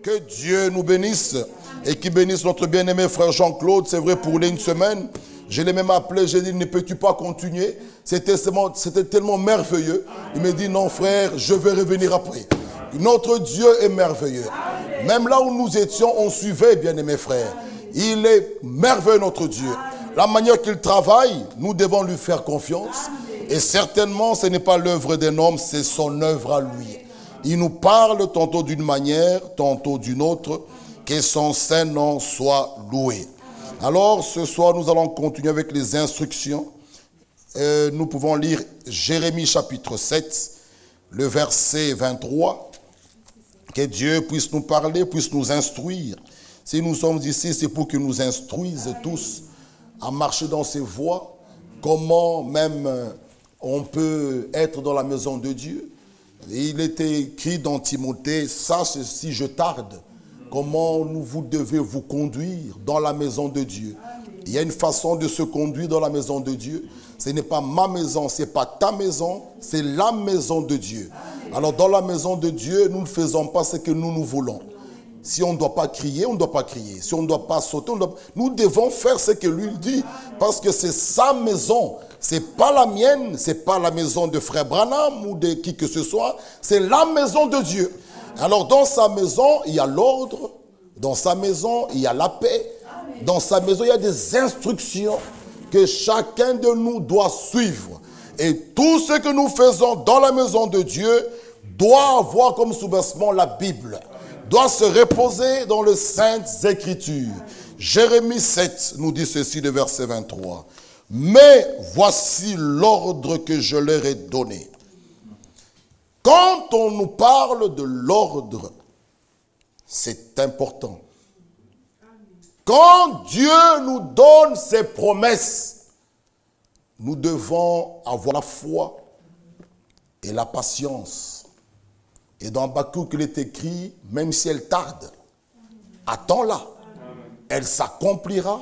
Que Dieu nous bénisse et qu'il bénisse notre bien-aimé frère Jean-Claude. C'est vrai, pour une semaine, je l'ai même appelé, j'ai dit, ne peux-tu pas continuer? C'était tellement merveilleux. Il me dit, non frère, je vais revenir après. Notre Dieu est merveilleux. Même là où nous étions, on suivait, bien-aimé frère. Il est merveilleux, notre Dieu. La manière qu'il travaille, nous devons lui faire confiance. Et certainement, ce n'est pas l'œuvre d'un homme, c'est son œuvre à lui. Il nous parle tantôt d'une manière, tantôt d'une autre. Que son saint nom soit loué. Alors, ce soir, nous allons continuer avec les instructions. Nous pouvons lire Jérémie chapitre 7, le verset 23. Que Dieu puisse nous parler, puisse nous instruire. Si nous sommes ici, c'est pour qu'il nous instruise tous à marcher dans ses voies. Comment même on peut être dans la maison de Dieu. Et il était écrit dans Timothée, sache si je tarde, comment vous devez vous conduire dans la maison de Dieu. Il y a une façon de se conduire dans la maison de Dieu. Ce n'est pas ma maison, ce n'est pas ta maison, c'est la maison de Dieu. Alors dans la maison de Dieu, nous ne faisons pas ce que nous voulons. Si on ne doit pas crier, on ne doit pas crier. Si on ne doit pas sauter, nous devons faire ce que lui dit. Parce que c'est sa maison. Ce n'est pas la mienne, ce n'est pas la maison de frère Branham ou de qui que ce soit. C'est la maison de Dieu. Alors dans sa maison, il y a l'ordre. Dans sa maison, il y a la paix. Dans sa maison, il y a des instructions que chacun de nous doit suivre. Et tout ce que nous faisons dans la maison de Dieu doit avoir comme soubassement la Bible. Doit se reposer dans les Saintes Écritures. Jérémie 7 nous dit ceci, le verset 23. Mais voici l'ordre que je leur ai donné. Quand on nous parle de l'ordre, c'est important. Quand Dieu nous donne ses promesses, nous devons avoir la foi et la patience. Et dans Habakkuk, il est écrit, même si elle tarde, attends-la. Elle s'accomplira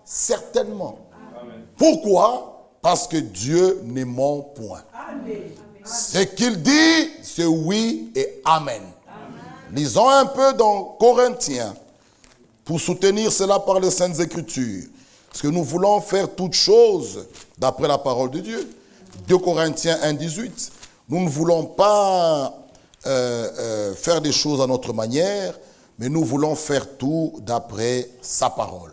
certainement. Amen. Pourquoi? Parce que Dieu ne ment point. Amen. Ce qu'il dit, c'est oui et amen. Amen. Lisons un peu dans Corinthiens pour soutenir cela par les Saintes Écritures. Parce que nous voulons faire toutes choses d'après la parole de Dieu. 2 Corinthiens 1, 18. Nous ne voulons pas faire des choses à notre manière, mais nous voulons faire tout d'après sa parole.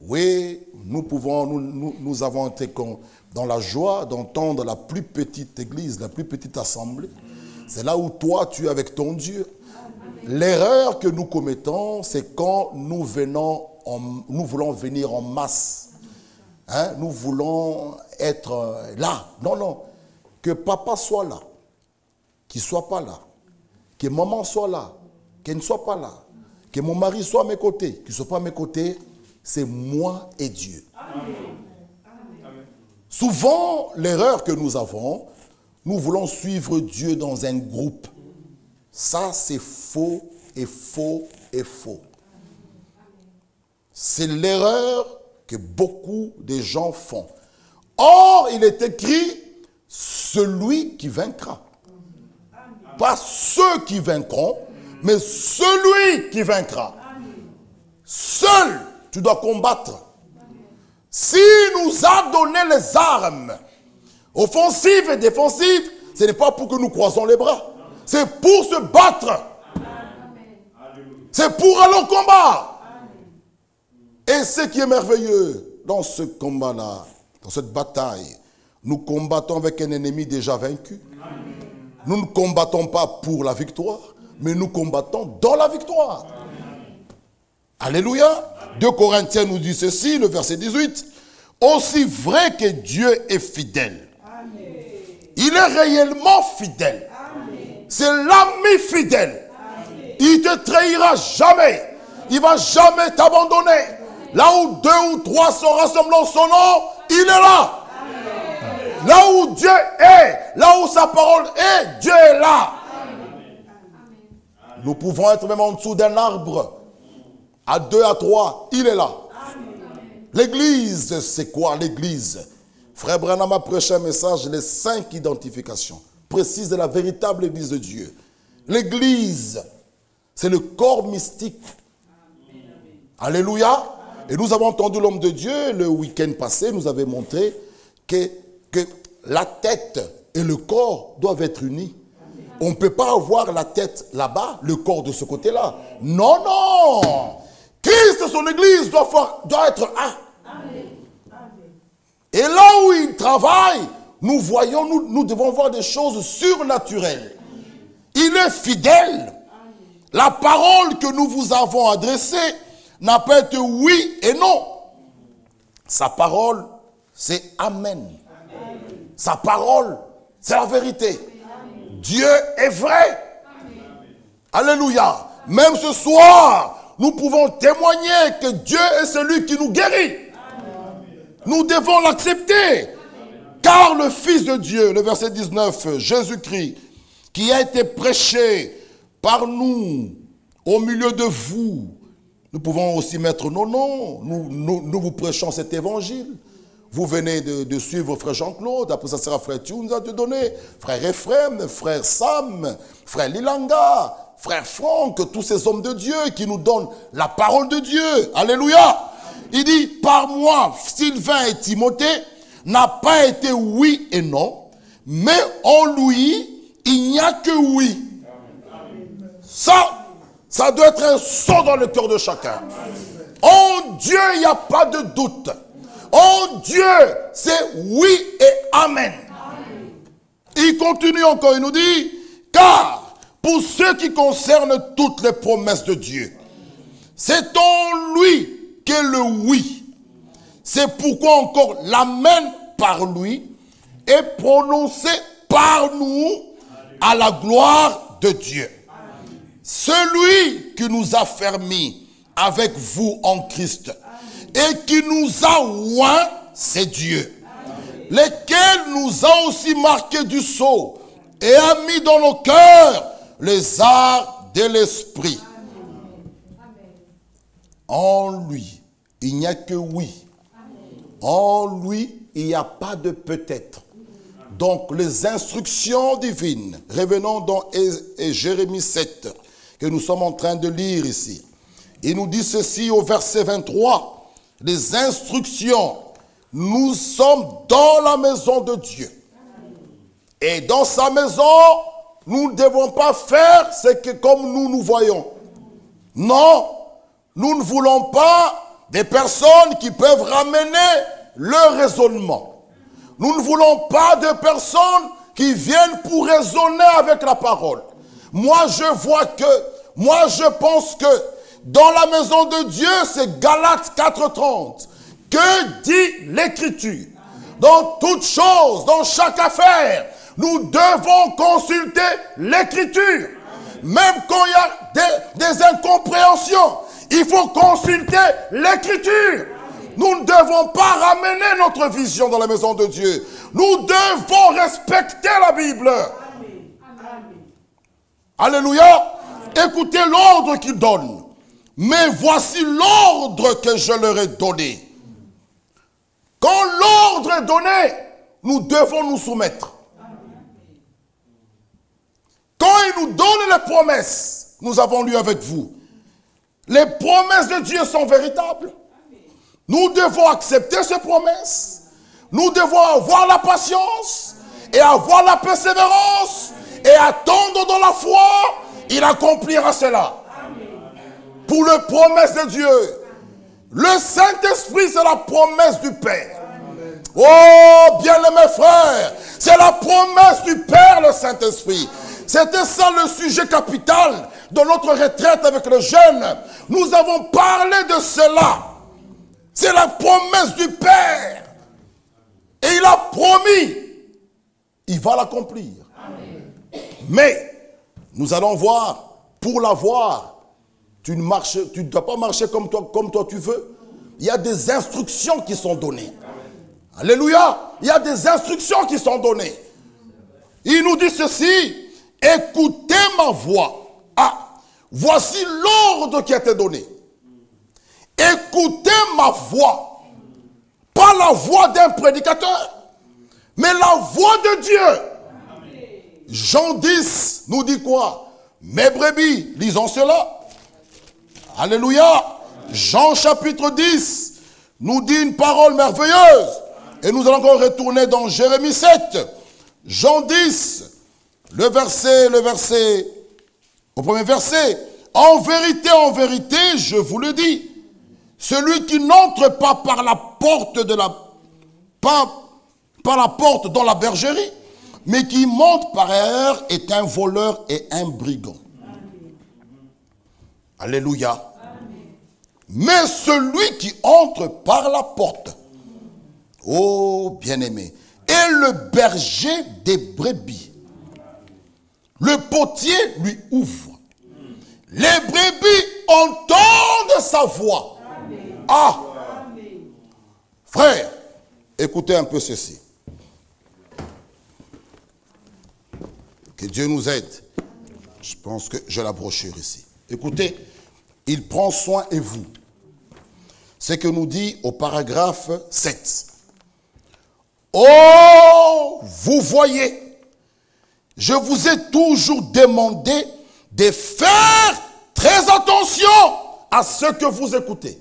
Oui, nous avons été dans la joie d'entendre la plus petite église, la plus petite assemblée. C'est là où toi, tu es avec ton Dieu. L'erreur que nous commettons, c'est quand nous voulons venir en masse. Hein? Nous voulons être là. Non, non. Que papa soit là, qu'il ne soit pas là. Que maman soit là, qu'elle ne soit pas là. Que mon mari soit à mes côtés, qu'il ne soit pas à mes côtés. C'est moi et Dieu. Amen. Souvent, l'erreur que nous avons, nous voulons suivre Dieu dans un groupe. Ça, c'est faux et faux et faux. C'est l'erreur que beaucoup de gens font. Or, il est écrit, celui qui vaincra. Pas ceux qui vaincront, mais celui qui vaincra. Seul, tu dois combattre. S'il nous a donné les armes, offensives et défensives, ce n'est pas pour que nous croisons les bras. C'est pour se battre. C'est pour aller au combat. Et ce qui est merveilleux dans ce combat-là, dans cette bataille, nous combattons avec un ennemi déjà vaincu. Nous ne combattons pas pour la victoire, mais nous combattons dans la victoire. Alléluia. 2 Corinthiens nous dit ceci, le verset 18. Aussi vrai que Dieu est fidèle. Amen. Il est réellement fidèle. C'est l'ami fidèle. Amen. Il ne te trahira jamais. Amen. Il ne va jamais t'abandonner. Amen. Là où 2 ou 3 sont rassemblés en son nom, il est là. Amen. Là où Dieu est, là où sa parole est, Dieu est là. Amen. Nous pouvons être même en dessous d'un arbre. À 2, à 3, il est là. L'église, c'est quoi l'église? Frère Branham a prêché un message, les 5 identifications précises de la véritable église de Dieu. L'église, C'est le corps mystique. Alléluia. Et nous avons entendu l'homme de Dieu le week-end passé, nous avait montré que la tête et le corps doivent être unis. On ne peut pas avoir la tête là-bas, le corps de ce côté-là. Non, non. Christ et son Église doivent être un. Et là où il travaille, nous voyons, nous devons voir des choses surnaturelles. Il est fidèle. La parole que nous vous avons adressée n'a pas été oui et non. Sa parole, c'est Amen. Sa parole, c'est la vérité. Dieu est vrai. Alléluia. Même ce soir, nous pouvons témoigner que Dieu est celui qui nous guérit. Nous devons l'accepter. Car le Fils de Dieu, le verset 19, Jésus-Christ, qui a été prêché par nous, au milieu de vous, nous pouvons aussi mettre nos noms. Nous vous prêchons cet évangile. Vous venez de suivre frère Jean-Claude, après ça sera frère Thiou, nous a donné, frère Ephraim, frère Sam, frère Lilanga, frère Franck, tous ces hommes de Dieu qui nous donnent la parole de Dieu. Alléluia. Il dit, par moi, Sylvain et Timothée, n'a pas été oui et non, mais en lui, il n'y a que oui. Ça doit être un son dans le cœur de chacun. En Dieu, il n'y a pas de doute. En Dieu, c'est oui et Amen. Il continue encore, il nous dit, car pour ce qui concerne toutes les promesses de Dieu, c'est en lui qu'est le oui. C'est pourquoi encore l'Amen par lui est prononcé par nous à la gloire de Dieu. Celui qui nous a fermis avec vous en Christ et qui nous a oints, c'est Dieu, lequel nous a aussi marqué du sceau et a mis dans nos cœurs les arts de l'esprit. En lui, il n'y a que oui. En lui, il n'y a pas de peut-être. Donc, les instructions divines, revenons dans Jérémie 7, que nous sommes en train de lire ici. Il nous dit ceci au verset 23. Les instructions, nous sommes dans la maison de Dieu. Et dans sa maison, nous ne devons pas faire ce que comme nous voyons. Non, nous ne voulons pas des personnes qui peuvent ramener leur raisonnement. Nous ne voulons pas de personnes qui viennent pour raisonner avec la parole. Moi, je pense que dans la maison de Dieu, c'est Galates 4:30. Que dit l'Écriture? Dans toute chose, dans chaque affaire, nous devons consulter l'Écriture. Même quand il y a des incompréhensions, il faut consulter l'Écriture. Nous ne devons pas ramener notre vision dans la maison de Dieu. Nous devons respecter la Bible. Alléluia. Écoutez l'ordre qu'il donne. Mais voici l'ordre que je leur ai donné. Quand l'ordre est donné, nous devons nous soumettre. Quand il nous donne les promesses, nous avons lu avec vous. Les promesses de Dieu sont véritables. Nous devons accepter ces promesses. Nous devons avoir la patience et avoir la persévérance et attendre dans la foi. Il accomplira cela. Pour les promesses de Dieu. Le Saint-Esprit, c'est la promesse du Père. Oh, bien-aimés frères, c'est la promesse du Père, le Saint-Esprit. C'était ça le sujet capital de notre retraite avec les jeunes. Nous avons parlé de cela. C'est la promesse du Père. Et il a promis. Il va l'accomplir. Mais, nous allons voir, pour l'avoir, tu ne dois pas marcher comme toi tu veux. Il y a des instructions qui sont données. Alléluia. Il y a des instructions qui sont données. Il nous dit ceci. Écoutez ma voix. Ah, voici l'ordre qui a été donné. Écoutez ma voix. Pas la voix d'un prédicateur, mais la voix de Dieu. Jean 10 nous dit quoi? mes brebis. Lisons cela. Alléluia. Jean chapitre 10 nous dit une parole merveilleuse. Et nous allons encore retourner dans Jérémie 7. Jean 10, le verset, au premier verset. En vérité, je vous le dis, celui qui n'entre pas par la porte par la porte dans la bergerie, mais qui monte par erreur est un voleur et un brigand. Amen. Alléluia. Amen. Mais celui qui entre par la porte, oh bien-aimé, est le berger des brebis. Le potier lui ouvre. Les brebis entendent sa voix. Amen. Ah! Amen. Frère, écoutez un peu ceci. Que Dieu nous aide. Je pense que j'ai la brochure ici. Écoutez, il prend soin et vous. C'est que nous dit au paragraphe 7. Oh, vous voyez, je vous ai toujours demandé de faire très attention à ce que vous écoutez.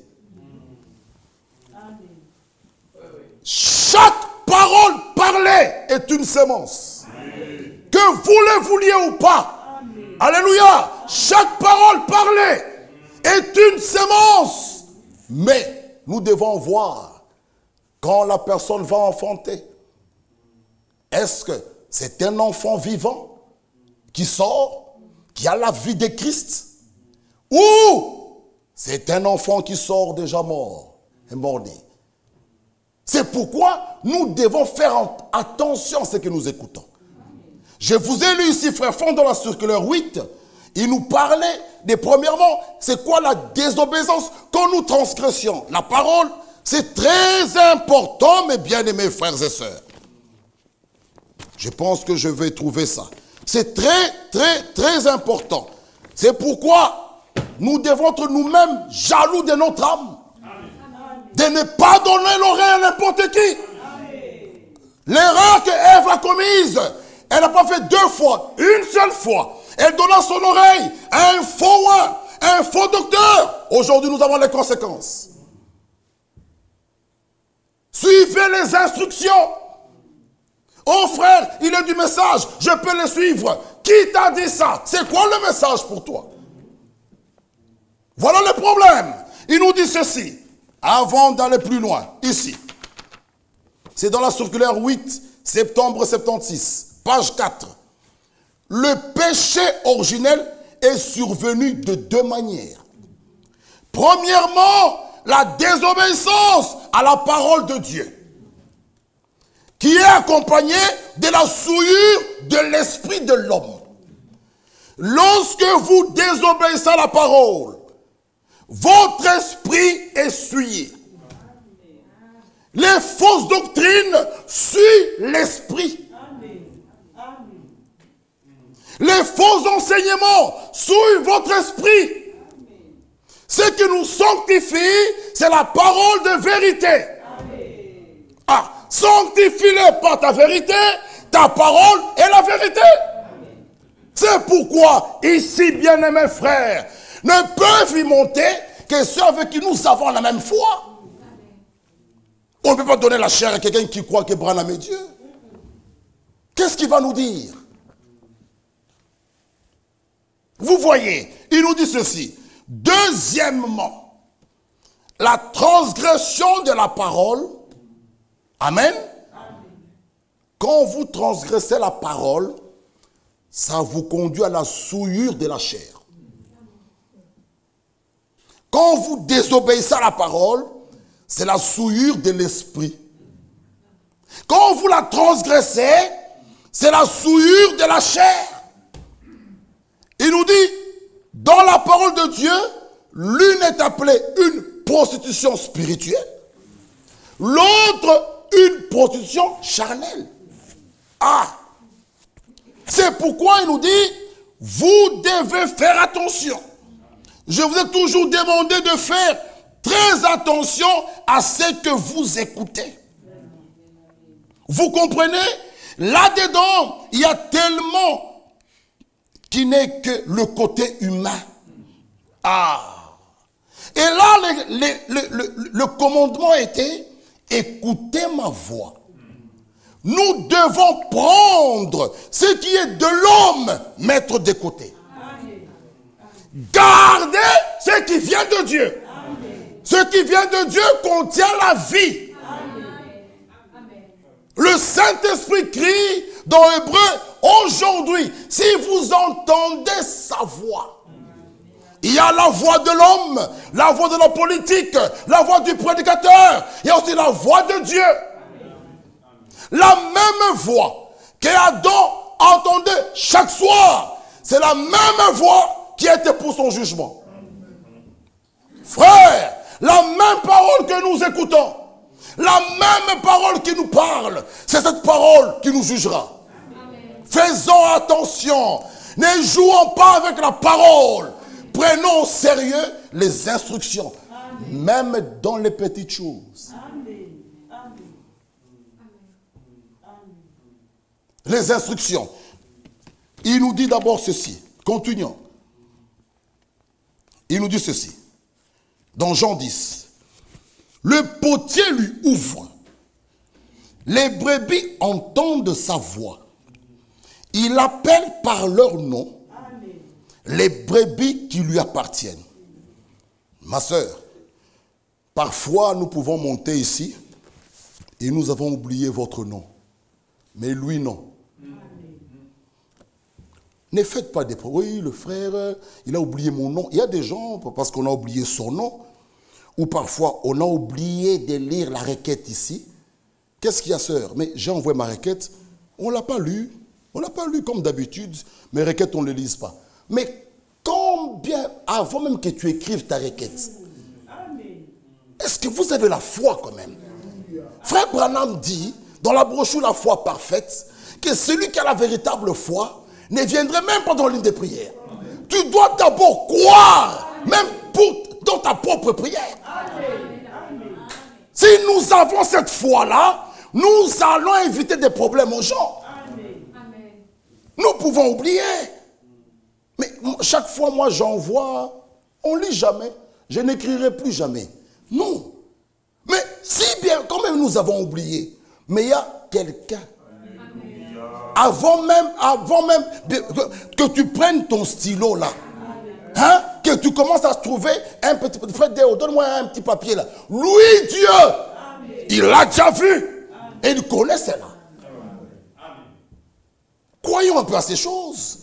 Chaque parole parlée est une sémence. Que vous le vouliez ou pas. Amen. Alléluia. Chaque parole parlée est une sémence. Mais nous devons voir quand la personne va enfanter. Est-ce que c'est un enfant vivant qui sort, qui a la vie de Christ? Ou c'est un enfant qui sort déjà mort et mort-né? C'est pourquoi nous devons faire attention à ce que nous écoutons. Je vous ai lu ici, frère Fond, dans la circulaire 8, il nous parlait de, premièrement, c'est quoi la désobéissance quand nous transgressions. La parole, c'est très important, mes bien-aimés frères et sœurs. Je pense que je vais trouver ça. C'est très important. C'est pourquoi nous devons être nous-mêmes jaloux de notre âme. De ne pas donner l'oreille à n'importe qui. L'erreur que Ève a commise, elle n'a pas fait 2 fois, une seule fois. Elle donna son oreille à un faux docteur. Aujourd'hui, nous avons les conséquences. Suivez les instructions. Oh frère, il est du message, je peux le suivre. Qui t'a dit ça? C'est quoi le message pour toi? Voilà le problème. Il nous dit ceci, avant d'aller plus loin, ici. C'est dans la circulaire 8, septembre 76. Page 4. Le péché originel est survenu de 2 manières. Premièrement, la désobéissance à la parole de Dieu, qui est accompagnée de la souillure de l'esprit de l'homme. Lorsque vous désobéissez à la parole, votre esprit est souillé. Les fausses doctrines suivent l'esprit. Les faux enseignements souillent votre esprit. Ce qui nous sanctifie, c'est la parole de vérité. Ah, sanctifie-les par ta vérité, ta parole est la vérité. C'est pourquoi, ici, bien-aimés frères, ne peuvent y monter que ceux avec qui nous avons la même foi. On ne peut pas donner la chair à quelqu'un qui croit que Branham est Dieu. Qu'est-ce qu'il va nous dire? Vous voyez, il nous dit ceci. Deuxièmement, la transgression de la parole. Amen. Quand vous transgressez la parole, ça vous conduit à la souillure de la chair. Quand vous désobéissez à la parole, c'est la souillure de l'esprit. Quand vous la transgressez, c'est la souillure de la chair. Il nous dit, dans la parole de Dieu, l'une est appelée une prostitution spirituelle, l'autre une prostitution charnelle. Ah! C'est pourquoi il nous dit, vous devez faire attention. Je vous ai toujours demandé de faire très attention à ce que vous écoutez. Vous comprenez? Là-dedans, il y a tellement qui n'est que le côté humain. Ah! Et là, le commandement était, écoutez ma voix. Nous devons prendre ce qui est de l'homme, mettre de côté. Gardez ce qui vient de Dieu. Ce qui vient de Dieu contient la vie. Le Saint-Esprit crie dans Hébreu, aujourd'hui, si vous entendez sa voix, il y a la voix de l'homme, la voix de la politique, la voix du prédicateur, il y a aussi la voix de Dieu. La même voix qu'Adam entendait chaque soir, c'est la même voix qui était pour son jugement. Frère, la même parole que nous écoutons, la même parole qui nous parle, c'est cette parole qui nous jugera. Faisons attention, ne jouons pas avec la parole. Prenons au sérieux les instructions, même dans les petites choses. Les instructions. Il nous dit d'abord ceci. Continuons. Il nous dit ceci. Dans Jean 10. Le potier lui ouvre. Les brebis entendent sa voix. Il appelle par leur nom les brebis qui lui appartiennent. Ma sœur, parfois nous pouvons monter ici et nous avons oublié votre nom. Mais lui, non. Ne faites pas des problèmes. Oui, le frère, il a oublié mon nom. Il y a des gens, parce qu'on a oublié son nom, ou parfois on a oublié de lire la requête ici. Qu'est-ce qu'il y a, sœur? Mais j'ai envoyé ma requête, on ne l'a pas lue. On ne l'a pas lu comme d'habitude. Mes requêtes, on ne les lise pas. Mais combien, avant même que tu écrives ta requête, est-ce que vous avez la foi quand même? Frère Branham dit, dans la brochure La foi parfaite, que celui qui a la véritable foi ne viendrait même pas dans l'une des prières. Amen. Tu dois d'abord croire, même dans ta propre prière. Amen. Si nous avons cette foi-là, nous allons éviter des problèmes aux gens. Amen. Nous pouvons oublier. Mais chaque fois, moi, j'envoie, on ne lit jamais. Je n'écrirai plus jamais. Non. Mais si bien, quand même nous avons oublié, mais il y a quelqu'un. Avant même que tu prennes ton stylo là, hein, que tu commences à trouver un petit frère, donne-moi un petit papier là. Lui, Dieu, il l'a déjà vu et il connaît cela. Croyons un peu à ces choses.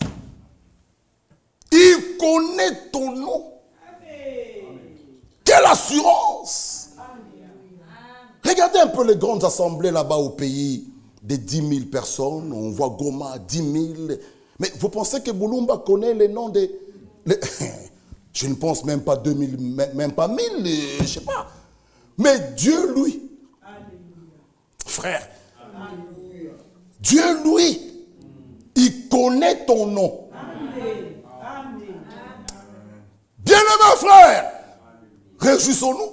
Il connaît ton nom. Quelle assurance! Regardez un peu les grandes assemblées là-bas au pays. Des 10 000 personnes, on voit Goma, 10 000. Mais vous pensez que Boulumba connaît les noms des... Je ne pense même pas 2 000, même pas 1000, je ne sais pas. Mais Dieu, lui, frère, Dieu, lui, il connaît ton nom. Bien-aimés frères, réjouissons-nous.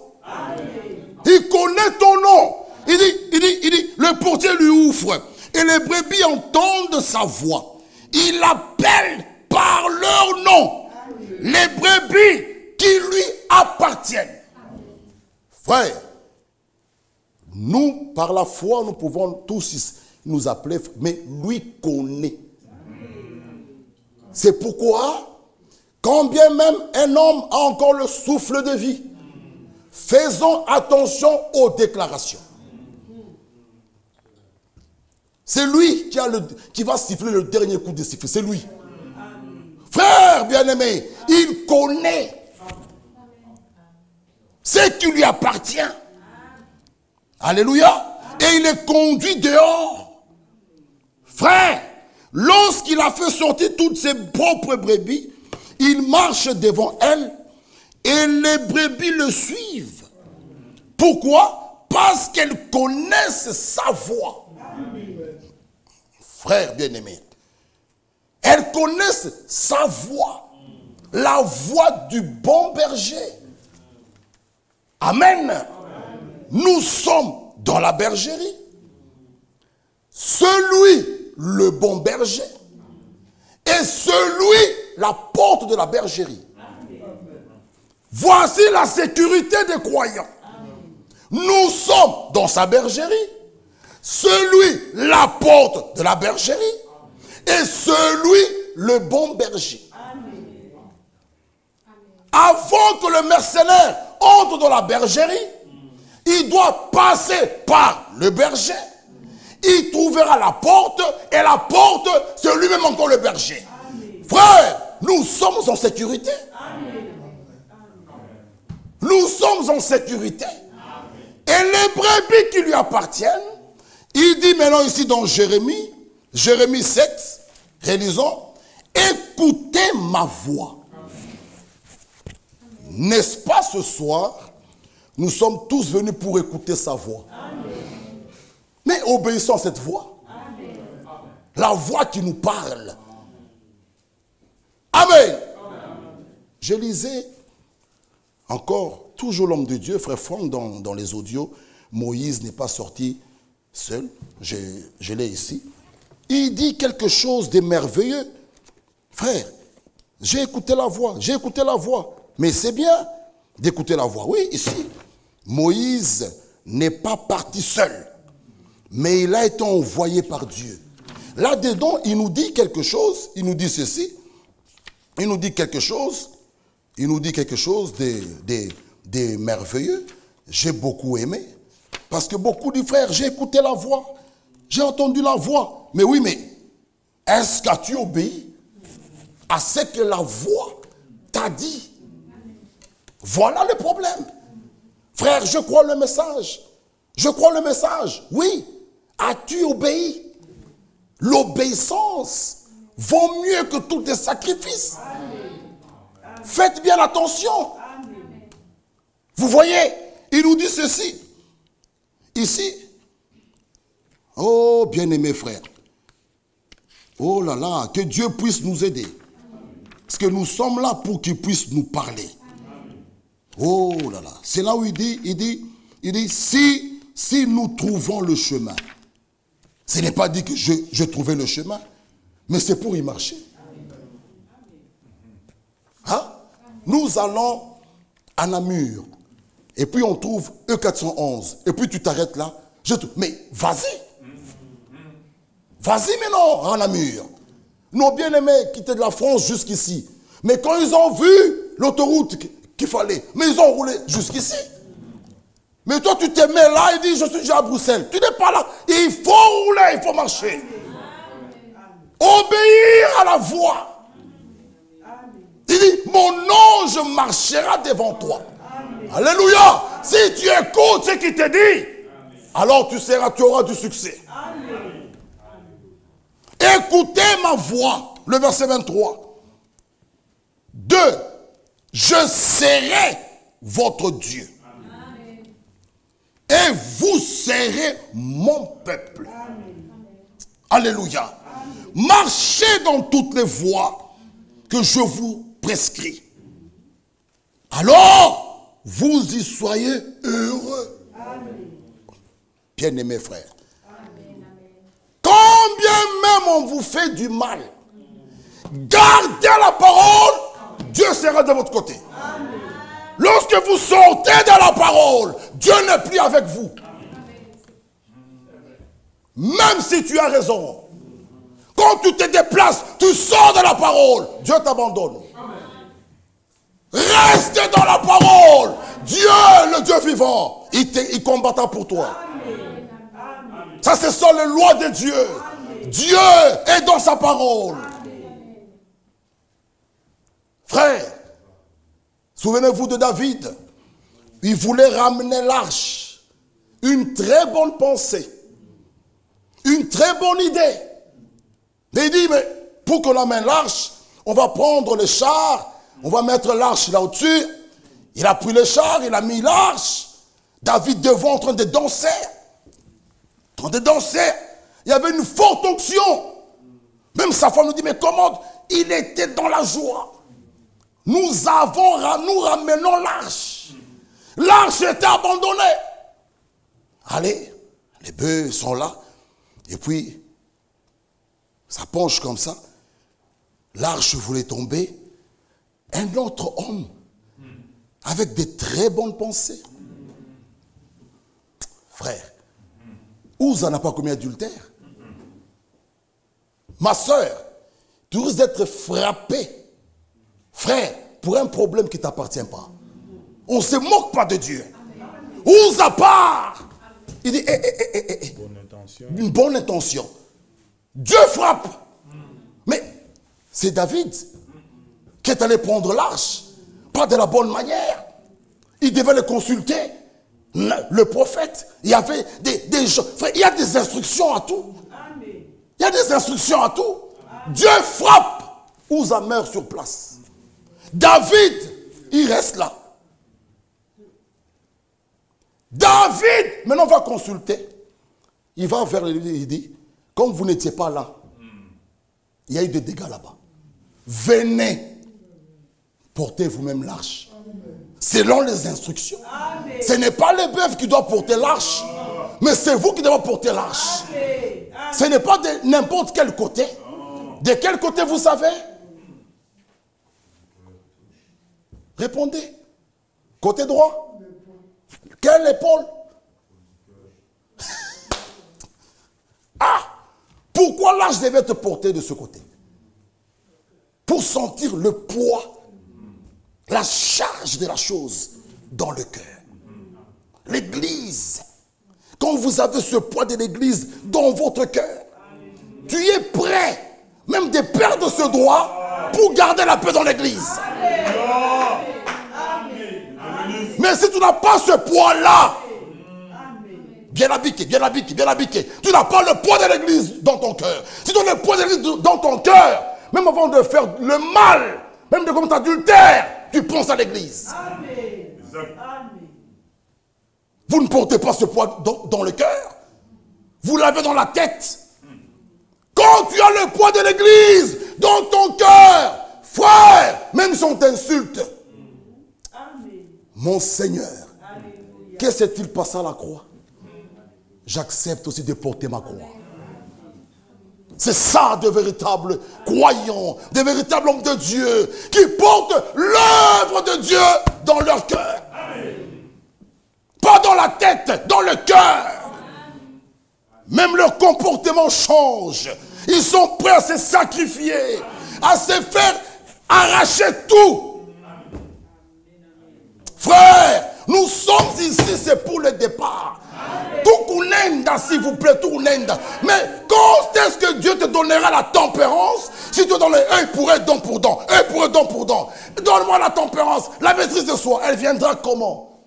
Il connaît ton nom. Il dit, le portier lui ouvre et les brebis entendent sa voix. Il appelle par leur nom les brebis qui lui appartiennent. Frère, nous, par la foi, nous pouvons tous nous appeler, mais lui connaît. C'est pourquoi, quand bien même un homme a encore le souffle de vie, faisons attention aux déclarations. C'est lui qui va siffler le dernier coup de sifflet. C'est lui. Frère bien-aimé, il connaît ce qui lui appartient. Alléluia. Et il est conduit dehors. Frère, lorsqu'il a fait sortir toutes ses propres brebis, il marche devant elles et les brebis le suivent. Pourquoi? Parce qu'elles connaissent sa voix. Frères bien-aimés, elles connaissent sa voix, la voix du bon berger. Amen. Nous sommes dans la bergerie. Celui, le bon berger, et et celui, la porte de la bergerie. Voici la sécurité des croyants. Nous sommes dans sa bergerie. Celui, la porte de la bergerie. Et celui, le bon berger. Avant que le mercenaire entre dans la bergerie, il doit passer par le berger. Il trouvera la porte, et la porte, c'est lui-même encore le berger. Frère, nous sommes en sécurité. Nous sommes en sécurité. Et les brebis qui lui appartiennent, il dit maintenant ici dans Jérémie 7, réalisons, écoutez ma voix. N'est-ce pas ce soir, nous sommes tous venus pour écouter sa voix. Mais obéissons à cette voix. La voix qui nous parle. Amen. Je lisais encore, toujours l'homme de Dieu, frère Franck, dans les audios. Moïse n'est pas sorti seul. Je l'ai ici. Il dit quelque chose de merveilleux. Frère, j'ai écouté la voix. Mais c'est bien d'écouter la voix. Oui, ici, Moïse n'est pas parti seul. Mais il a été envoyé par Dieu. Là-dedans, il nous dit quelque chose. Il nous dit ceci. Il nous dit quelque chose de merveilleux. J'ai beaucoup aimé. Parce que beaucoup disent, frère, j'ai écouté la voix. J'ai entendu la voix. Mais oui, mais est-ce que tu obéis à ce que la voix t'a dit? Voilà le problème. Frère, je crois le message. Oui. As-tu obéi? L'obéissance vaut mieux que tous les sacrifices. Faites bien attention. Vous voyez, il nous dit ceci. Ici. Oh, bien-aimés frères. Oh là là, que Dieu puisse nous aider. Parce que nous sommes là pour qu'il puisse nous parler. Oh là là. C'est là où il dit, si nous trouvons le chemin. Ce n'est pas dit que je trouvais le chemin, mais c'est pour y marcher. Hein? Nous allons à Namur, et puis on trouve E411, et puis tu t'arrêtes là. Mais vas-y. Vas-y maintenant à Namur. Nos bien-aimés quittaient de la France jusqu'ici. Mais quand ils ont vu l'autoroute qu'il fallait, mais ils ont roulé jusqu'ici. Mais toi, tu te mets là et dis, je suis déjà à Bruxelles. Tu n'es pas là. Il faut rouler, il faut marcher. Obéir à la voix. Il dit, mon ange marchera devant toi. Alléluia. Si tu écoutes ce qu'il te dit, alors tu auras du succès. Écoutez ma voix. Le verset 23. 2. Je serai votre Dieu. Et vous serez mon peuple. Alléluia. Marchez dans toutes les voies que je vous prescris. Alors, vous y soyez heureux. Bien-aimés frères. Combien même on vous fait du mal, gardez la parole, Dieu sera de votre côté. Lorsque vous sortez de la parole, Dieu n'est plus avec vous. Même si tu as raison. Quand tu te déplaces, tu sors de la parole, Dieu t'abandonne. Reste dans la parole. Dieu, le Dieu vivant, il combattra pour toi. Ça, ce sont les lois de Dieu. Dieu est dans sa parole. Frère, souvenez-vous de David. Il voulait ramener l'arche. Une très bonne pensée. Une très bonne idée. Il dit, mais pour qu'on amène l'arche, on va prendre le char, on va mettre l'arche là au-dessus. Il a pris le char, il a mis l'arche. David devant en train de danser. Il y avait une forte onction. Même sa femme nous dit, mais comment? Il était dans la joie. Nous ramenons l'arche. L'arche était abandonnée. Allez, les bœufs sont là. Et puis, ça penche comme ça. l'arche voulait tomber, un autre homme, avec des très bonnes pensées. Frère, Uza n'a pas commis adultère. Ma soeur, tu risques d'être frappé, frère, pour un problème qui ne t'appartient pas. On ne se moque pas de Dieu. Uza part. Il dit, une bonne intention. Dieu frappe. Mais c'est David qui est allé prendre l'arche, pas de la bonne manière. Il devait le consulter. Le prophète, il y avait des gens. Frère, il y a des instructions à tout. Il y a des instructions à tout. Dieu frappe. Uza meurt sur place. David, il reste là. David, maintenant on va consulter. Il va vers lui et il dit, comme vous n'étiez pas là, il y a eu des dégâts là-bas. Venez, portez vous-même l'arche. Selon les instructions. Amen. Ce n'est pas les bœufs qui doivent porter l'arche, mais c'est vous qui devez porter l'arche. Ce n'est pas de n'importe quel côté. De quel côté vous savez? Répondez. Côté droit? Quelle épaule? Ah! Pourquoi l'arche devait te porter de ce côté? Pour sentir le poids, la charge de la chose dans le cœur. L'église, quand vous avez ce poids de l'église dans votre cœur, tu es prêt même de perdre ce droit pour garder la paix dans l'église. Mais si tu n'as pas ce poids-là, bien habité, tu n'as pas le poids de l'église dans ton cœur. Si tu as le poids de l'église dans ton cœur, même avant de faire le mal, même de commettre adultère, tu penses à l'église. Vous ne portez pas ce poids dans le cœur. Vous l'avez dans la tête. Quand tu as le poids de l'église dans ton cœur, frère, même si on t'insulte, mon Seigneur, que s'est-il passé à la croix? J'accepte aussi de porter ma croix. C'est ça de véritables croyants, de véritables hommes de Dieu qui portent l'œuvre de Dieu dans leur cœur. Pas dans la tête, dans le cœur. Même leur comportement change. Ils sont prêts à se sacrifier, à se faire arracher tout. Frère, nous sommes ici, c'est pour le départ. Tout kunenda, s'il vous plaît, tout kunenda. Mais quand est-ce que Dieu te donnera la tempérance? Si tu donnes œil pour œil, dent pour dent, œil pour œil, dent pour dent. Donne-moi la tempérance, la maîtrise de soi. Elle viendra comment?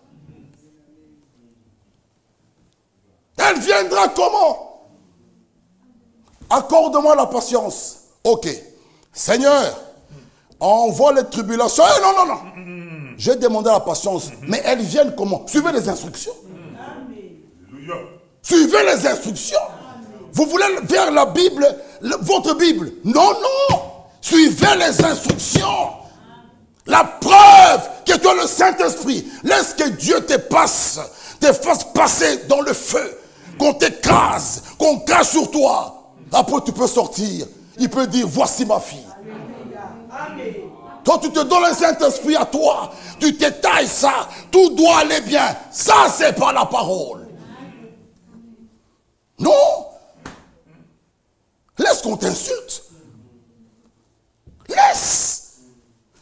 Elle viendra comment? Accorde-moi la patience. Ok. Seigneur, envoie les tribulations. Non, non, non. J'ai demandé la patience. Mais elles viennent comment? Suivez les instructions. Suivez les instructions. Vous voulez faire la Bible, votre Bible? Non, non. Suivez les instructions. La preuve que tu as le Saint-Esprit. Laisse que Dieu te fasse passer dans le feu. Qu'on t'écrase, qu'on crache sur toi. Après tu peux sortir. Il peut dire, voici ma fille. Toi tu te donnes le Saint-Esprit à toi. Tu t'étailles ça. Tout doit aller bien. Ça c'est pas la parole. Non. Laisse qu'on t'insulte. Laisse.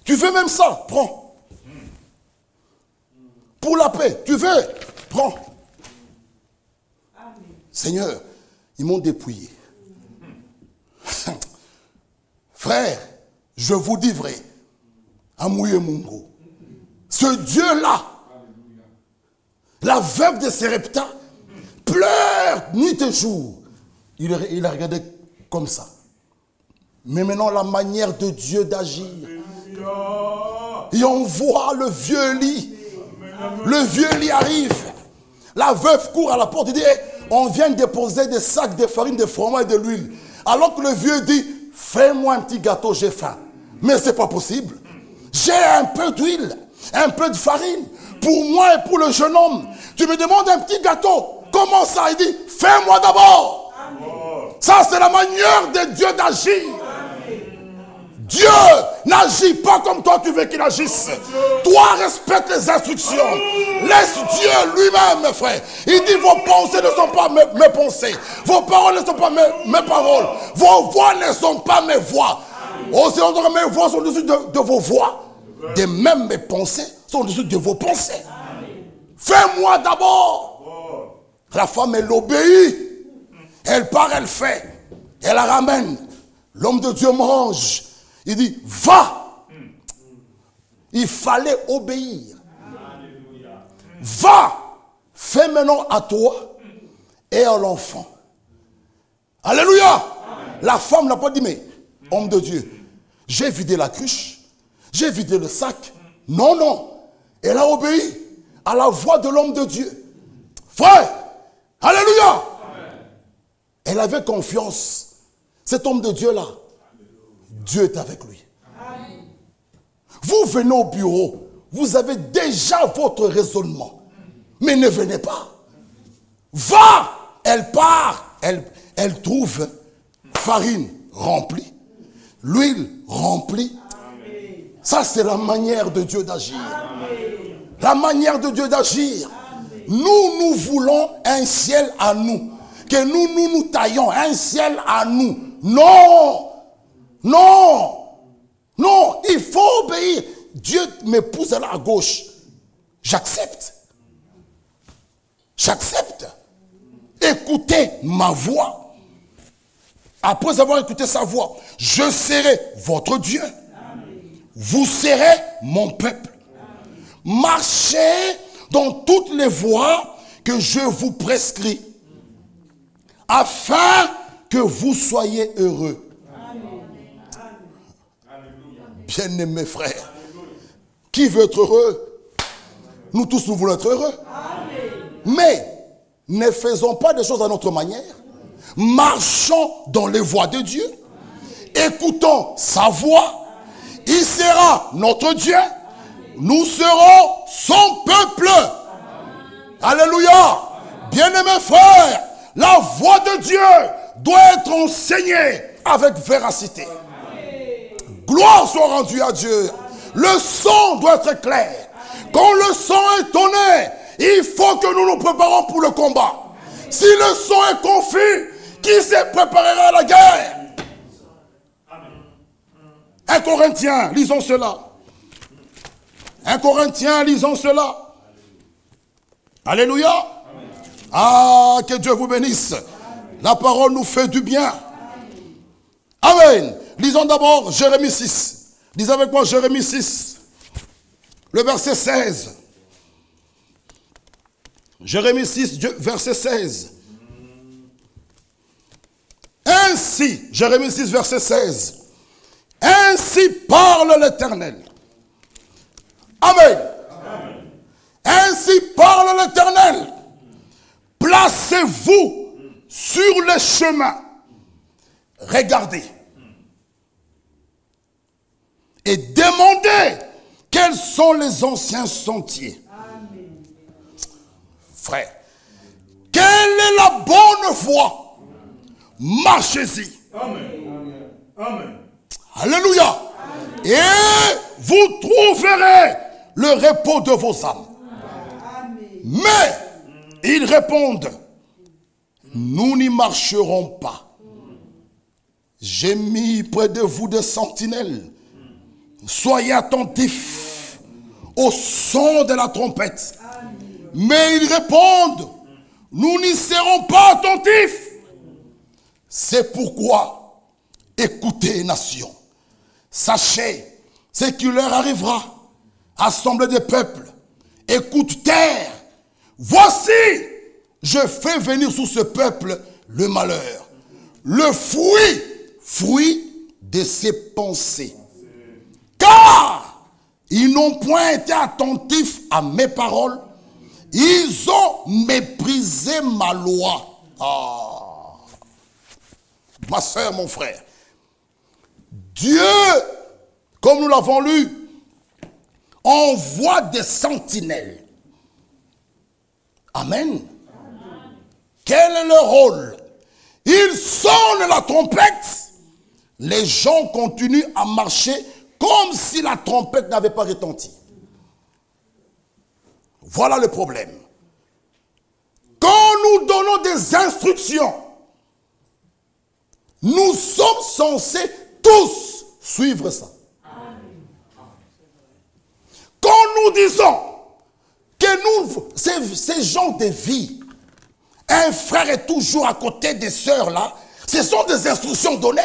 Tu veux même ça? Prends. Pour la paix, tu veux? Prends. Seigneur, ils m'ont dépouillé. Frère, je vous dis vrai. Amouye Mungo. Ce Dieu-là, la veuve de Sarepta, pleure nuit et jour. Il a regardé comme ça. Mais maintenant, la manière de Dieu d'agir. Et on voit le vieux lit. Le vieux lit arrive. La veuve court à la porte et dit, on vient déposer des sacs de farine, de fromage et de l'huile. Alors que le vieux dit, fais-moi un petit gâteau, j'ai faim. Mais ce n'est pas possible. J'ai un peu d'huile, un peu de farine. Pour moi et pour le jeune homme. Tu me demandes un petit gâteau. Comment ça? Il dit, fais-moi d'abord. Ça, c'est la manière de Dieu d'agir. Dieu n'agit pas comme toi tu veux qu'il agisse. Toi, respecte les instructions. Laisse Dieu lui-même, mes frères. Il dit, vos pensées ne sont pas mes pensées. Vos paroles ne sont pas mes paroles. Vos voix ne sont pas mes voix. Oh Seigneur, mes voix sont au-dessus de vos voix. De même mes pensées sont au-dessus de vos pensées. Fais-moi d'abord. La femme, elle obéit. Elle part, elle fait. Elle la ramène. L'homme de Dieu mange. Il dit, va. Il fallait obéir. Va. Fais maintenant à toi et à l'enfant. Alléluia. La femme n'a pas dit, mais homme de Dieu, j'ai vidé la cruche. J'ai vidé le sac. Non, non. Elle a obéi à la voix de l'homme de Dieu. Frère. Alléluia. Elle avait confiance. Cet homme de Dieu-là, Dieu est avec lui. Vous venez au bureau, vous avez déjà votre raisonnement. Mais ne venez pas. Va! Elle part, elle trouve farine remplie, l'huile remplie. Ça, c'est la manière de Dieu d'agir. La manière de Dieu d'agir. Nous voulons un ciel à nous. Que nous taillons un ciel à nous. Non! Non! Non! Il faut obéir. Dieu me pousse là à gauche. J'accepte. J'accepte. Écoutez ma voix. Après avoir écouté sa voix, je serai votre Dieu. Vous serez mon peuple. Marchez dans toutes les voies que je vous prescris, afin que vous soyez heureux. Bien-aimés frères, qui veut être heureux? Nous tous, nous voulons être heureux. Mais ne faisons pas des choses à notre manière. Marchons dans les voies de Dieu. Écoutons sa voix. Il sera notre Dieu. Nous serons son peuple. Alléluia. Bien-aimés frères, la voix de Dieu doit être enseignée avec véracité. Gloire soit rendue à Dieu. Le son doit être clair. Quand le son est tonné, il faut que nous nous préparons pour le combat. Si le son est confus, qui se préparera à la guerre? 1 Corinthiens, lisons cela. 1 Corinthiens, lisons cela. Alléluia. Ah, que Dieu vous bénisse. La parole nous fait du bien. Amen. Lisons d'abord Jérémie 6. Lisez avec moi Jérémie 6. Le verset 16. Jérémie 6, verset 16. Ainsi, Jérémie 6, verset 16. Ainsi parle l'Éternel. Amen. Ainsi parle l'Éternel. Placez-vous sur le chemin. Regardez. Et demandez quels sont les anciens sentiers. Amen. Frère, quelle est la bonne voie? Marchez-y. Amen. Amen. Alléluia. Amen. Et vous trouverez le repos de vos âmes. Amen. Mais ils répondent, nous n'y marcherons pas. J'ai mis près de vous des sentinelles. Soyez attentifs au son de la trompette. Mais ils répondent, nous n'y serons pas attentifs. C'est pourquoi, écoutez, nation, sachez ce qui leur arrivera. Assemblée des peuples, écoute terre. Voici, je fais venir sur ce peuple le malheur, le fruit de ses pensées. Car ils n'ont point été attentifs à mes paroles. Ils ont méprisé ma loi. Ah. Ma soeur, mon frère. Dieu, comme nous l'avons lu, envoie des sentinelles. Amen. Quel est leur rôle? Ils sonnent la trompette les gens continuent à marcher comme si la trompette n'avait pas retenti. Voilà le problème. Quand nous donnons des instructions, nous sommes censés tous suivre ça. Quand nous disons que nous, ces gens de vie, un frère est toujours à côté des sœurs là, ce sont des instructions données.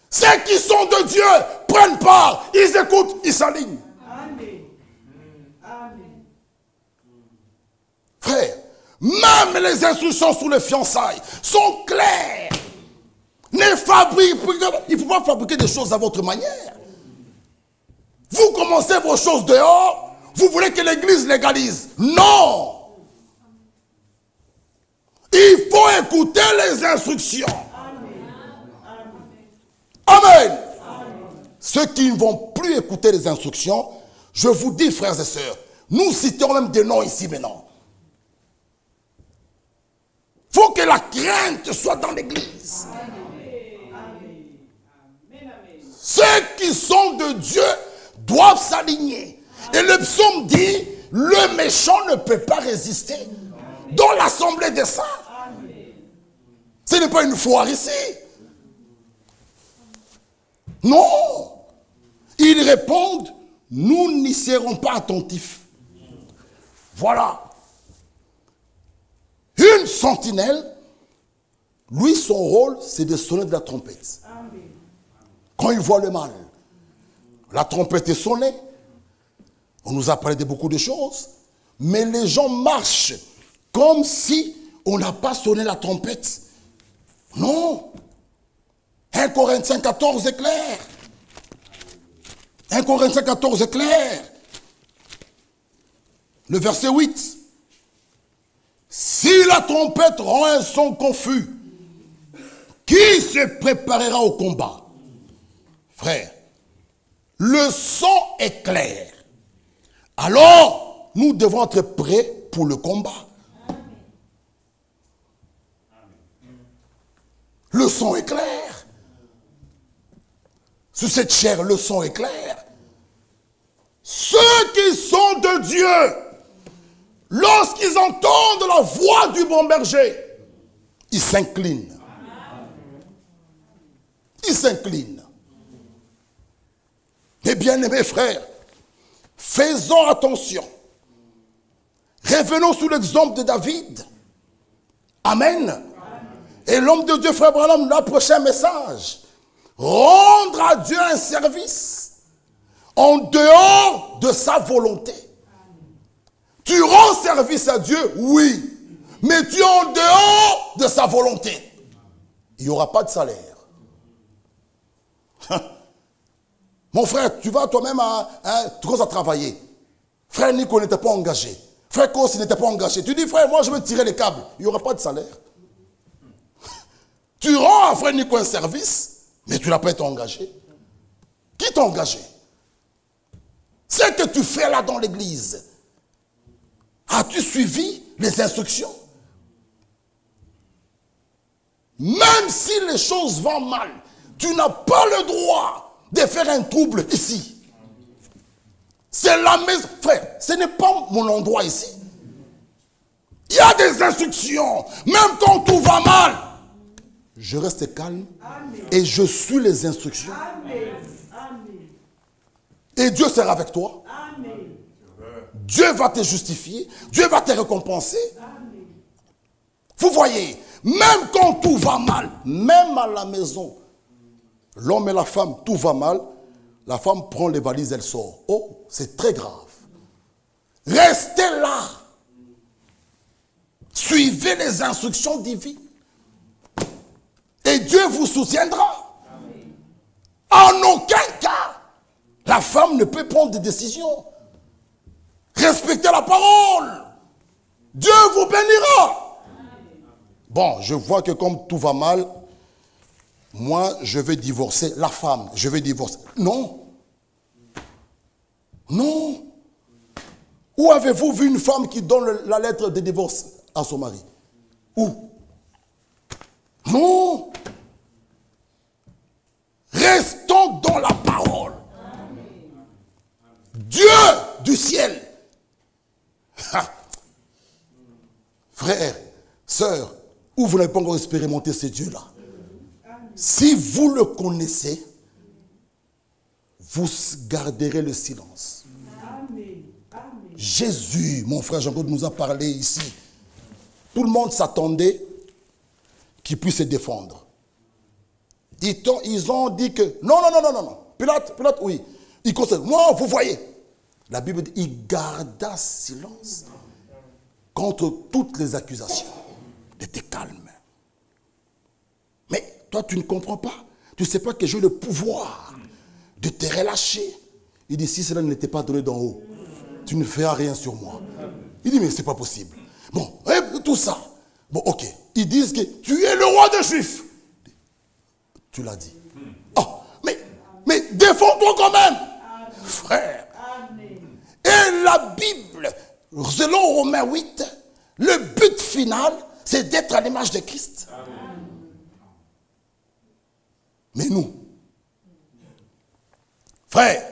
Ceux qui sont de Dieu prennent part, ils écoutent, ils s'alignent. Amen. Amen. Frère, même les instructions sur les fiançailles sont claires. Il ne faut pas fabriquer des choses à votre manière. Vous commencez vos choses dehors, vous voulez que l'église légalise. Non! Il faut écouter les instructions. Amen. Ceux qui ne vont plus écouter les instructions, je vous dis, frères et sœurs, nous citons même des noms ici maintenant. Il faut que la crainte soit dans l'église. Ceux qui sont de Dieu doivent s'aligner. Et le psaume dit, le méchant ne peut pas résister dans l'assemblée des saints. Ce n'est pas une foire ici. Non. Ils répondent, nous n'y serons pas attentifs. Voilà. Une sentinelle, lui, son rôle, c'est de sonner de la trompette. Quand il voit le mal, la trompette est sonnée. On nous a parlé de beaucoup de choses. Mais les gens marchent comme si on n'a pas sonné la trompette. Non. 1 Corinthiens 14 est clair. 1 Corinthiens 14 est clair. Le verset 8. Si la trompette rend un son confus, qui se préparera au combat? Frère, le son est clair. Alors, nous devons être prêts pour le combat. Le son est clair. Sur cette chair, le son est clair. Ceux qui sont de Dieu, lorsqu'ils entendent la voix du bon berger, ils s'inclinent. Ils s'inclinent. Mes bien-aimés frères, faisons attention. Revenons sur l'exemple de David. Amen. Et l'homme de Dieu, frère Branham, nous a approché un message. Rendre à Dieu un service en dehors de sa volonté. Tu rends service à Dieu, oui, mais tu es en dehors de sa volonté. Il n'y aura pas de salaire. Mon frère, tu vas toi-même tu commences à travailler. Frère Nico n'était pas engagé. Frère Kossi n'était pas engagé. Tu dis, frère, moi je veux tirer les câbles. Il n'y aura pas de salaire. Tu rends à frère Nico un service, mais tu n'as pas été engagé. Qui t'a engagé? Ce que tu fais là dans l'église, as-tu suivi les instructions? Même si les choses vont mal, tu n'as pas le droit de faire un trouble ici. C'est la maison. Frère, ce n'est pas mon endroit ici. Il y a des instructions. Même quand tout va mal, je reste calme. Amen. Et je suis les instructions. Amen. Et Dieu sera avec toi. Amen. Dieu va te justifier. Dieu va te récompenser. Amen. Vous voyez, même quand tout va mal, même à la maison, l'homme et la femme, tout va mal, la femme prend les valises, elle sort. Oh, c'est très grave. Restez là. Suivez les instructions divines. Et Dieu vous soutiendra. Amen. En aucun cas, la femme ne peut prendre des décisions. Respectez la parole. Dieu vous bénira. Amen. Bon, je vois que comme tout va mal, moi, je vais divorcer la femme. Je vais divorcer. Non. Non. Où avez-vous vu une femme qui donne la lettre de divorce à son mari? Où? Non. Restons dans la parole. Dieu du ciel. Frères, sœurs, où vous n'avez pas encore expérimenté ce Dieu-là, si vous le connaissez, vous garderez le silence. Amen. Jésus, mon frère Jean-Claude nous a parlé ici. Tout le monde s'attendait qu'il puisse se défendre. Ils ont dit que non. Pilate, oui. Il conseille. Moi, vous voyez. La Bible dit il garda silence contre toutes les accusations. Il était calme. Mais toi, tu ne comprends pas. Tu ne sais pas que j'ai le pouvoir de te relâcher. Il dit, si cela n'était pas donné d'en haut, tu ne feras rien sur moi. Il dit, mais ce n'est pas possible. Bon, tout ça. Bon, ok. Ils disent que tu es le roi des Juifs. Tu l'as dit. Oh, mais défends-toi quand même. Frère. Et la Bible, selon Romains 8, le but final, c'est d'être à l'image de Christ. Mais nous, frère,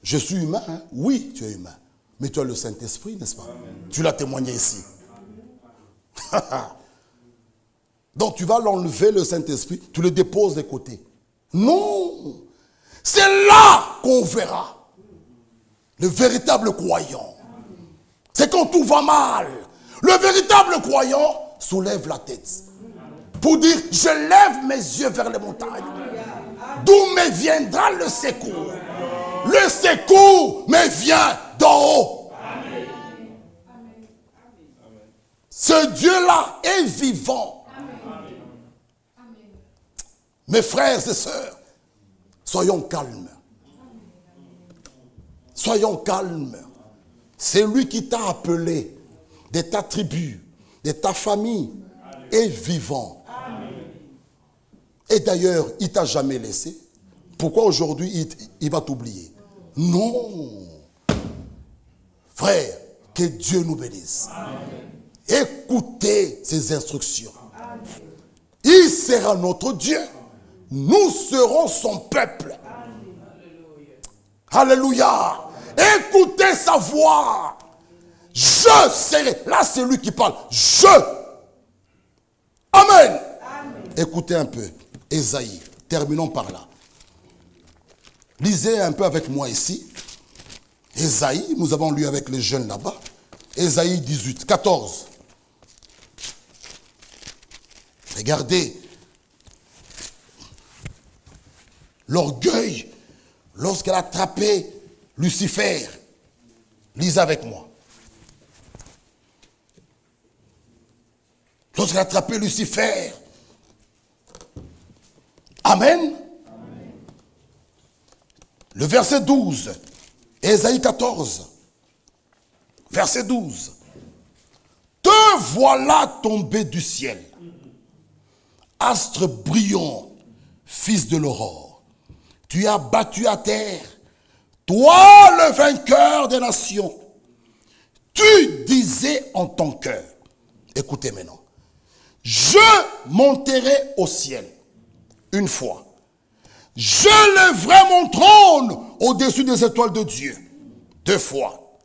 je suis humain, hein? Oui, tu es humain. Mais tu as le Saint-Esprit, n'est-ce pas? Tu l'as témoigné ici. Donc tu vas l'enlever, le Saint-Esprit, tu le déposes de côté. Non, c'est là qu'on verra le véritable croyant. C'est quand tout va mal. Le véritable croyant soulève la tête pour dire, je lève mes yeux vers les montagnes. D'où me viendra le secours? Le secours me vient d'en haut. Ce Dieu-là est vivant. Mes frères et sœurs, soyons calmes. Soyons calmes. C'est lui qui t'a appelé de ta tribu, de ta famille, est vivant. Et d'ailleurs, il ne t'a jamais laissé. Pourquoi aujourd'hui il va t'oublier? Non. Frère, que Dieu nous bénisse. Écoutez ses instructions. Il sera notre Dieu. Nous serons son peuple. Alléluia. Écoutez sa voix. Je serai. Là, c'est lui qui parle. Je. Amen. Écoutez un peu. Ésaïe. Terminons par là. Lisez un peu avec moi ici. Ésaïe. Nous avons lu avec les jeunes là-bas. Ésaïe 18, 14. Regardez. L'orgueil, lorsqu'elle a attrapé Lucifer. Lisez avec moi. Lorsqu'elle a attrapé Lucifer. Amen. Le verset 12. Ésaïe 14. Verset 12. Te voilà tombé du ciel. Astre brillant, fils de l'aurore. Tu as battu à terre, toi le vainqueur des nations. Tu disais en ton cœur, écoutez maintenant, je monterai au ciel une fois. Je lèverai mon trône au-dessus des étoiles de Dieu deux fois.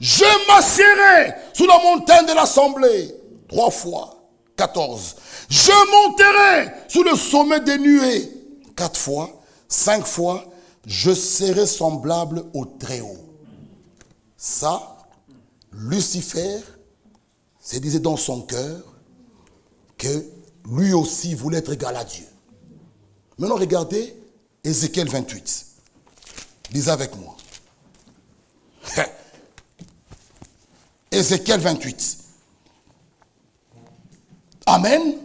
Je m'assiérai sous la montagne de l'assemblée trois fois. 14. Je monterai sous le sommet des nuées quatre fois. 5 fois, je serai semblable au Très-Haut. Ça, Lucifer se disait dans son cœur que lui aussi voulait être égal à Dieu. Maintenant, regardez Ézéchiel 28. Lisez avec moi. Ézéchiel 28. Amen.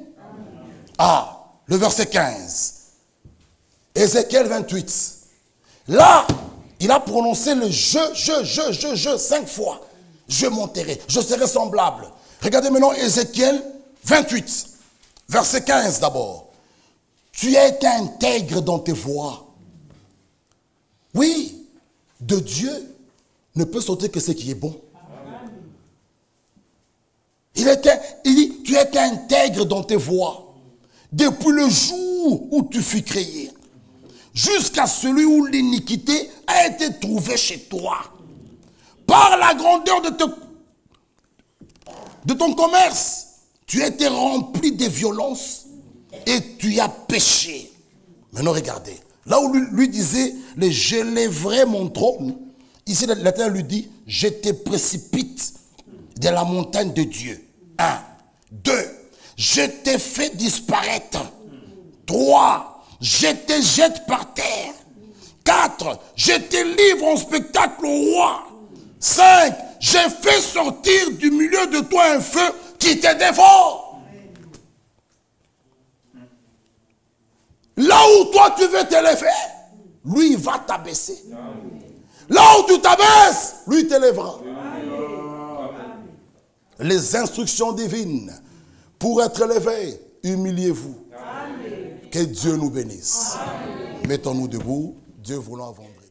Ah, le verset 15. Ézéchiel 28. Là, il a prononcé le je 5 fois. Je monterai, je serai semblable. Regardez maintenant Ézéchiel 28, verset 15 d'abord. Tu as été intègre dans tes voies. Oui, de Dieu ne peut sortir que ce qui est bon. Il dit, tu as été intègre dans tes voies. Depuis le jour où tu fus créé. jusqu'à celui où l'iniquité a été trouvée chez toi. Par la grandeur de ton commerce, tu as été rempli de violence et tu as péché. Maintenant regardez, là où lui disait, j'élèverai mon trône, ici l'Éternel lui dit, je te précipite de la montagne de Dieu. 1. 2. Je te fais disparaître. 3. Je te jette par terre. 4. Je te livre en spectacle au roi. 5. Je fais sortir du milieu de toi un feu qui te dévore. Là où toi tu veux t'élever, lui il va t'abaisser. Là où tu t'abaisses, lui il t'élèvera. Les instructions divines pour être élevé, humiliez-vous. Que Dieu nous bénisse. Mettons-nous debout, Dieu voulant vendredi.